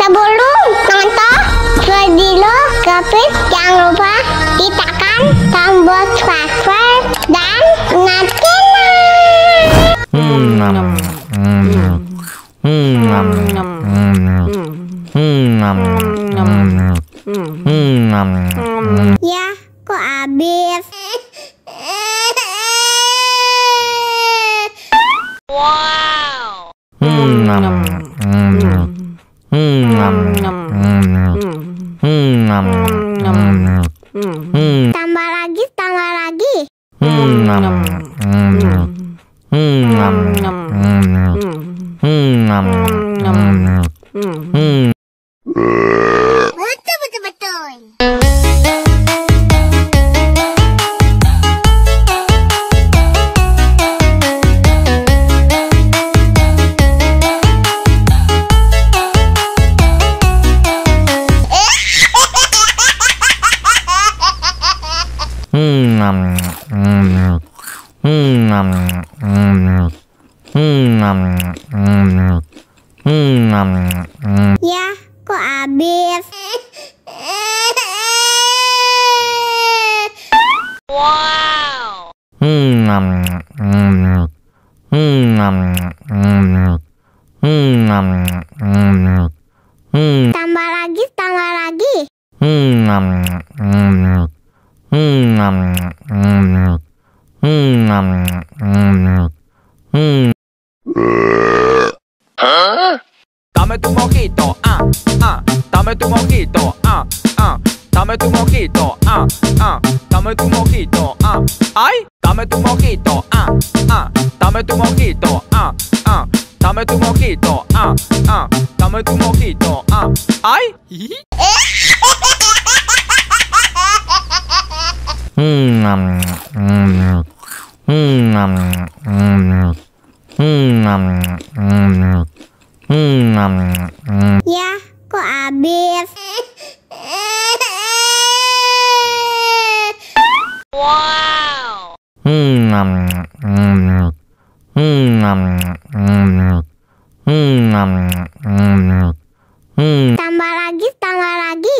Sebelum nonton video Gapit, jangan lupa tekan tombol subscribe dan nyalakan. Ya, kok habis? Wow. Tambah lagi, tambah lagi. Betul, betul, betul. Ya, kok habis? Wow. Tambah lagi, tambah lagi. Dame tu mojito, dame tu mojito, dame tu mojito, dame tu mojito, ay, dame tu mojito, dame tu mojito, dame tu mojito, dame tu mojito, ay. Ya, kok habis? Wow. Tambah lagi, tambah lagi.